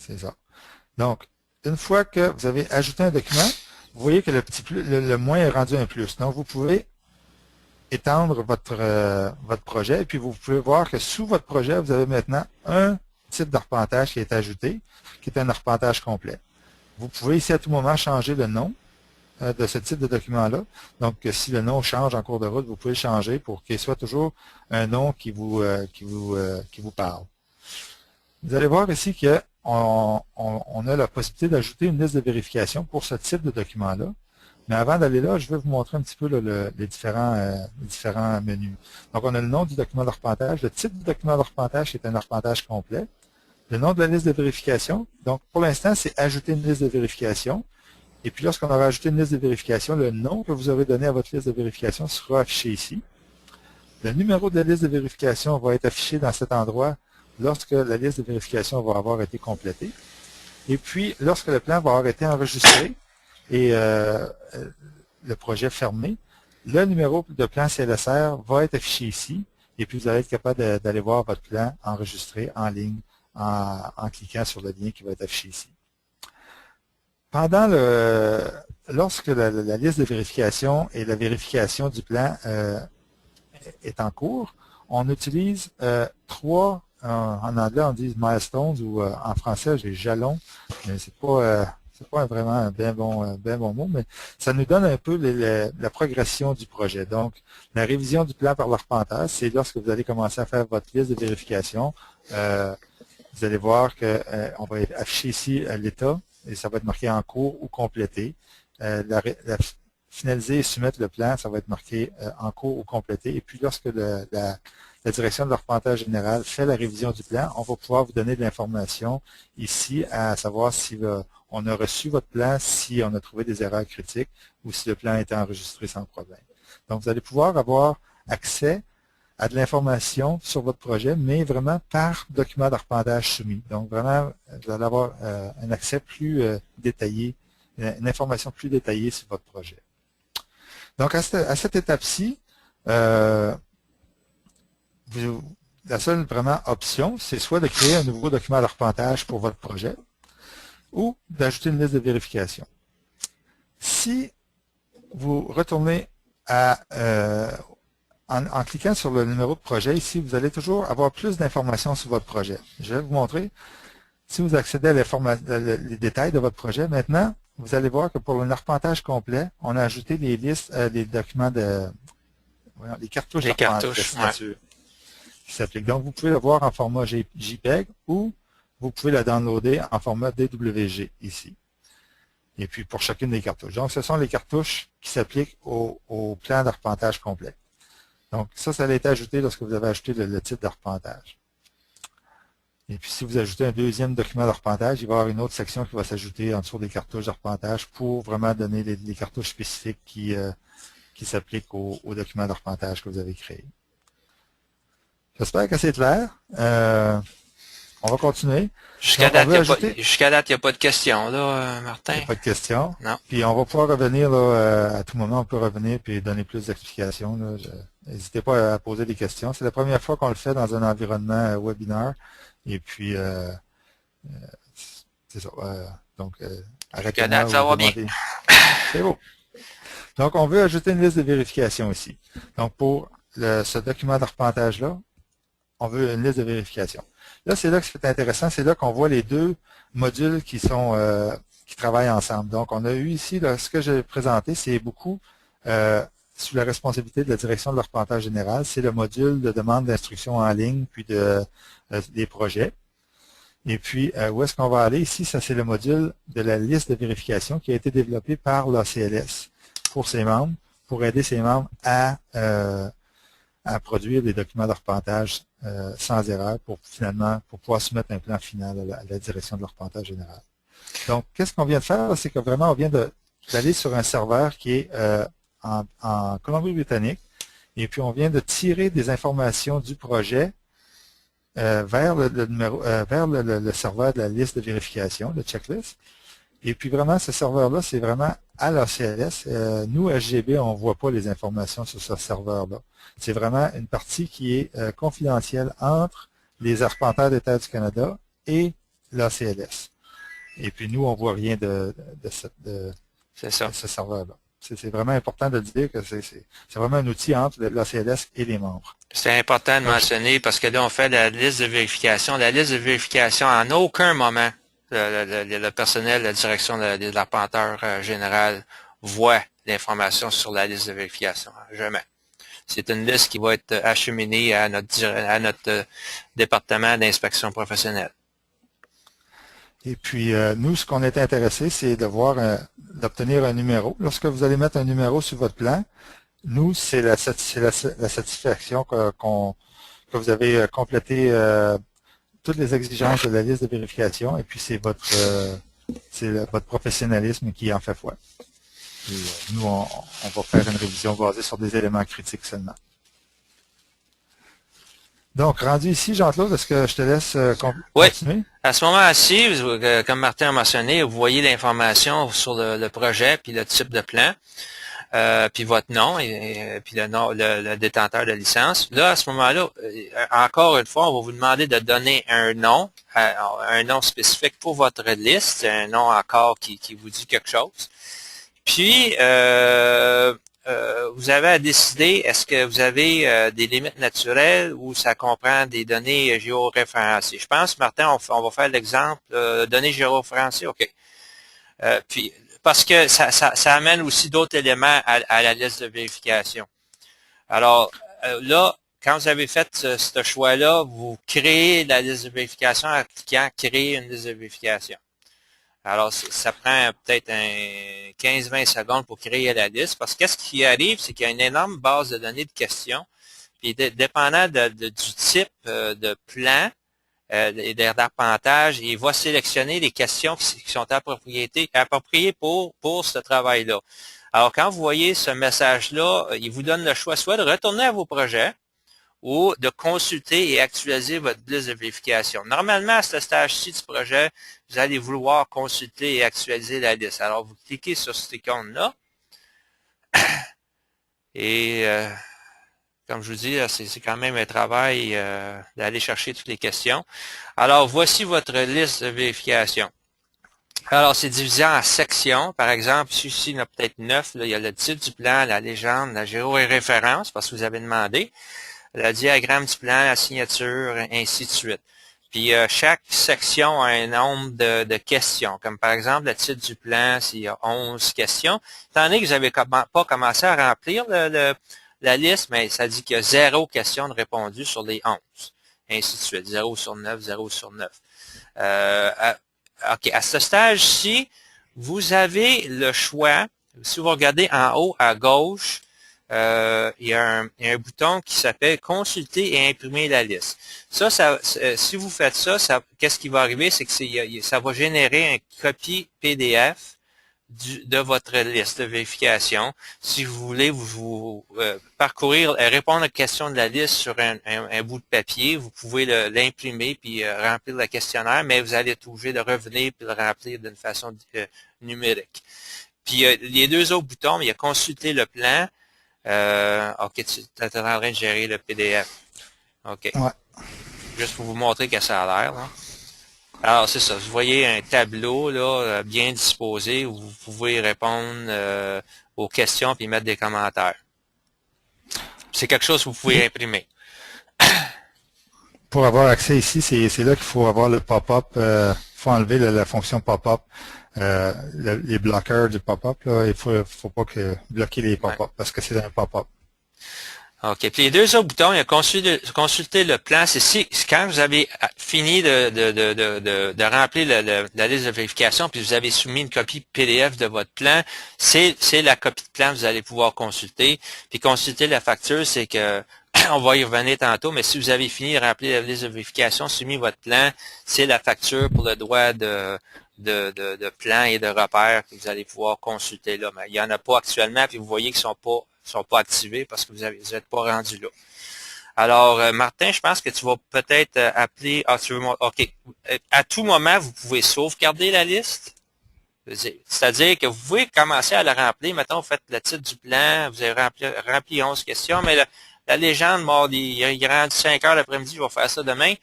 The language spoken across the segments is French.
C'est ça. Donc, une fois que vous avez ajouté un document, vous voyez que le petit plus, le moins est rendu un plus. Donc, vous pouvez étendre votre projet et puis vous pouvez voir que sous votre projet, vous avez maintenant un type d'arpentage qui est ajouté, qui est un arpentage complet. Vous pouvez ici à tout moment changer le nom de ce type de document-là. Donc, si le nom change en cours de route, vous pouvez le changer pour qu'il soit toujours un nom qui vous parle. Vous allez voir ici qu'on a la possibilité d'ajouter une liste de vérification pour ce type de document-là. Mais avant d'aller là, je vais vous montrer un petit peu là, les différents menus. Donc, on a le nom du document d'arpentage, le type du document d'arpentage qui est un arpentage complet, le nom de la liste de vérification. Donc, pour l'instant, c'est ajouter une liste de vérification. Et puis, lorsqu'on aura ajouté une liste de vérification, le nom que vous aurez donné à votre liste de vérification sera affiché ici. Le numéro de la liste de vérification va être affiché dans cet endroit lorsque la liste de vérification va avoir été complétée. Et puis, lorsque le plan va avoir été enregistré et le projet fermé, le numéro de plan CLSR va être affiché ici. Et puis, vous allez être capable d'aller voir votre plan enregistré en ligne en cliquant sur le lien qui va être affiché ici. Lorsque la liste de vérification et la vérification du plan est en cours, on utilise trois, en anglais on dit milestones ou en français j'ai jalons, mais c'est pas vraiment un bien bon mot, mais ça nous donne un peu la progression du projet. Donc, la révision du plan par l'arpentage, c'est lorsque vous allez commencer à faire votre liste de vérification, vous allez voir qu'on va afficher ici l'état, et ça va être marqué en cours ou complété. Finaliser et soumettre le plan, ça va être marqué en cours ou complété. Et puis, lorsque la direction de l'arpentage général fait la révision du plan, on va pouvoir vous donner de l'information ici à savoir si on a reçu votre plan, si on a trouvé des erreurs critiques ou si le plan a été enregistré sans problème. Donc, vous allez pouvoir avoir accès à de l'information sur votre projet, mais vraiment par document d'arpentage soumis. Donc, vraiment, vous allez avoir un accès plus détaillé, une information plus détaillée sur votre projet. Donc, à cette étape-ci, la seule vraiment option, c'est soit de créer un nouveau document d'arpentage pour votre projet ou d'ajouter une liste de vérification. Si vous retournez en cliquant sur le numéro de projet, ici, vous allez toujours avoir plus d'informations sur votre projet. Je vais vous montrer. Si vous accédez à les détails de votre projet, maintenant, vous allez voir que pour un arpentage complet, on a ajouté les listes, les documents les cartouches de signature qui s'appliquent. Donc, vous pouvez le voir en format JPEG ou vous pouvez la downloader en format DWG ici. Et puis, pour chacune des cartouches. Donc, ce sont les cartouches qui s'appliquent au plan d'arpentage complet. Donc, ça a été ajouté lorsque vous avez ajouté le type d'arpentage. Et puis, si vous ajoutez un deuxième document d'arpentage, il va y avoir une autre section qui va s'ajouter en dessous des cartouches d'arpentage pour vraiment donner les cartouches spécifiques qui s'appliquent au document d'arpentage que vous avez créé. J'espère que c'est clair. On va continuer. Jusqu'à date, il n'y a pas de questions, là, Martin. Il n'y a pas de questions. Non. Puis on va pouvoir revenir là, à tout moment, on peut revenir et donner plus d'explications. N'hésitez pas à poser des questions. C'est la première fois qu'on le fait dans un environnement webinaire. Et puis, c'est ça. Donc, jusqu'à date, ça va bien. C'est beau. Donc, on veut ajouter une liste de vérification ici. Donc, pour ce document d'arpentage-là, on veut une liste de vérification. Là, c'est là que c'est intéressant. C'est là qu'on voit les deux modules qui travaillent ensemble. Donc, on a eu ici, là, ce que j'ai présenté, c'est beaucoup sous la responsabilité de la direction de l'arpentage général. C'est le module de demande d'instruction en ligne, puis des projets. Et puis, où est-ce qu'on va aller? Ici, ça, c'est le module de la liste de vérification qui a été développé par l'ACLS pour ses membres, pour aider ses membres à produire des documents d'arpentage sans erreur pour pouvoir soumettre un plan final à la direction de l'arpentage général. Donc, qu'est-ce qu'on vient de faire? C'est que vraiment, on vient d'aller sur un serveur qui est en Colombie-Britannique, et puis on vient de tirer des informations du projet vers le serveur de la liste de vérification, le checklist. Et puis vraiment, ce serveur-là, c'est vraiment à l'ACLS. Nous, SGB, on ne voit pas les informations sur ce serveur-là. C'est vraiment une partie qui est confidentielle entre les arpenteurs d'État du Canada et l'ACLS. Et puis nous, on voit rien C'est ça. de ce serveur-là. C'est vraiment important de dire que c'est vraiment un outil entre l'ACLS et les membres. C'est important de mentionner parce que là, on fait la liste de vérification. La liste de vérification, en aucun moment, le personnel, la direction de l'arpenteur général voit l'information sur la liste de vérification. Jamais. C'est une liste qui va être acheminée à notre département d'inspection professionnelle. Et puis, nous, ce qu'on est intéressé, c'est d'obtenir un numéro. Lorsque vous allez mettre un numéro sur votre plan, nous, c'est la satisfaction que vous avez complété toutes les exigences de la liste de vérification, et puis c'est votre professionnalisme qui en fait foi. Et, nous, on va faire une révision basée sur des éléments critiques seulement. Donc, rendu ici, Jean-Claude, est-ce que je te laisse continuer? Oui. À ce moment-ci, comme Martin a mentionné, vous voyez l'information sur le projet, puis le type de plan, puis votre nom, et puis le détenteur de licence. Là, à ce moment-là, encore une fois, on va vous demander de donner un nom spécifique pour votre liste, un nom encore qui vous dit quelque chose. Puis, vous avez à décider, est-ce que vous avez des limites naturelles ou ça comprend des données géoréférencées? Je pense, Martin, on va faire l'exemple, données géoréférencées, OK. Puis, parce que ça amène aussi d'autres éléments à la liste de vérification. Alors, là, quand vous avez fait ce choix-là, vous créez la liste de vérification en cliquant « Créer une liste de vérification ». Alors, ça prend peut-être 15-20 secondes pour créer la liste, parce que ce qui arrive, c'est qu'il y a une énorme base de données de questions, puis dépendant du type de plan et d'arpentage, il va sélectionner les questions qui sont appropriées pour ce travail-là. Alors, quand vous voyez ce message-là, il vous donne le choix soit de retourner à vos projets, ou de consulter et actualiser votre liste de vérification. Normalement, à ce stage-ci du projet, vous allez vouloir consulter et actualiser la liste. Alors, vous cliquez sur cette icône-là. Et comme je vous dis, c'est quand même un travail d'aller chercher toutes les questions. Alors, voici votre liste de vérification. Alors, c'est divisé en sections. Par exemple, ici, il y en a peut-être 9. Là, il y a le titre du plan, la légende, la géoréférence, parce que vous avez demandé. Le diagramme du plan, la signature, ainsi de suite. Puis chaque section a un nombre de questions, comme par exemple le titre du plan, s'il y a 11 questions. Étant donné que vous n'avez pas commencé à remplir la liste, mais ça dit qu'il y a 0 questions de répondues sur les 11. Ainsi de suite, 0 sur 9, 0 sur 9. OK, à ce stage-ci, vous avez le choix, si vous regardez en haut à gauche, il y a un bouton qui s'appelle « Consulter et imprimer la liste ». Si vous faites ça, qu'est-ce qui va arriver? C'est que ça va générer un copie PDF de votre liste de vérification. Si vous voulez vous parcourir, répondre aux questions de la liste sur un bout de papier, vous pouvez l'imprimer puis remplir le questionnaire, mais vous allez être obligé de revenir puis le remplir d'une façon numérique. Puis les deux autres boutons, il y a « Consulter le plan ». OK, tu es en train de gérer le PDF. OK. Ouais. Juste pour vous montrer que ça a l'air, là. Alors, c'est ça. Vous voyez un tableau, là, bien disposé, où vous pouvez répondre aux questions puis mettre des commentaires. C'est quelque chose que vous pouvez imprimer. Pour avoir accès ici, c'est là qu'il faut avoir le pop-up. Il faut enlever la fonction pop-up. Les bloqueurs du pop-up, là, il faut pas bloquer les pop-up parce que c'est un pop-up. OK. Puis les deux autres boutons, il y a consulter le plan. C'est quand vous avez fini de remplir la liste de vérification, puis vous avez soumis une copie PDF de votre plan, c'est la copie de plan que vous allez pouvoir consulter. Puis consulter la facture, c'est que on va y revenir tantôt, mais si vous avez fini de remplir la liste de vérification, soumis votre plan, c'est la facture pour le droit de plan et de repères que vous allez pouvoir consulter là. Mais il n'y en a pas actuellement, puis vous voyez qu'ils sont pas activés parce que vous n'êtes pas rendu là. Alors, Martin, je pense que tu vas peut-être appeler... OK. À tout moment, vous pouvez sauvegarder la liste. C'est-à-dire que vous pouvez commencer à la remplir. Mettons, vous faites le titre du plan, vous avez rempli 11 questions, mais la légende, il est rendu 5 heures l'après-midi, je vais faire ça demain.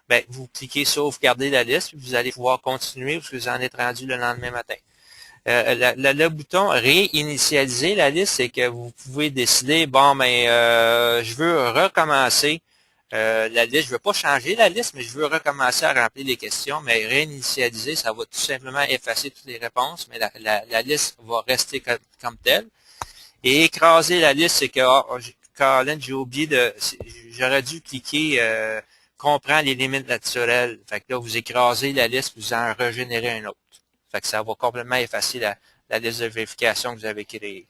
ben, vous cliquez sauvegarder la liste, puis vous allez pouvoir continuer parce que vous en êtes rendu le lendemain matin. Le bouton réinitialiser la liste, c'est que vous pouvez décider, bon, ben, je veux recommencer la liste. Je veux pas changer la liste, mais je veux recommencer à remplir les questions. Mais réinitialiser, ça va tout simplement effacer toutes les réponses, mais la liste va rester comme telle. Et écraser la liste, c'est que, Colin, j'ai oublié j'aurais dû cliquer comprendre les limites naturelles. Fait que là, vous écrasez la liste, vous en régénérez un autre. Fait que ça va complètement effacer la liste de vérification que vous avez créée.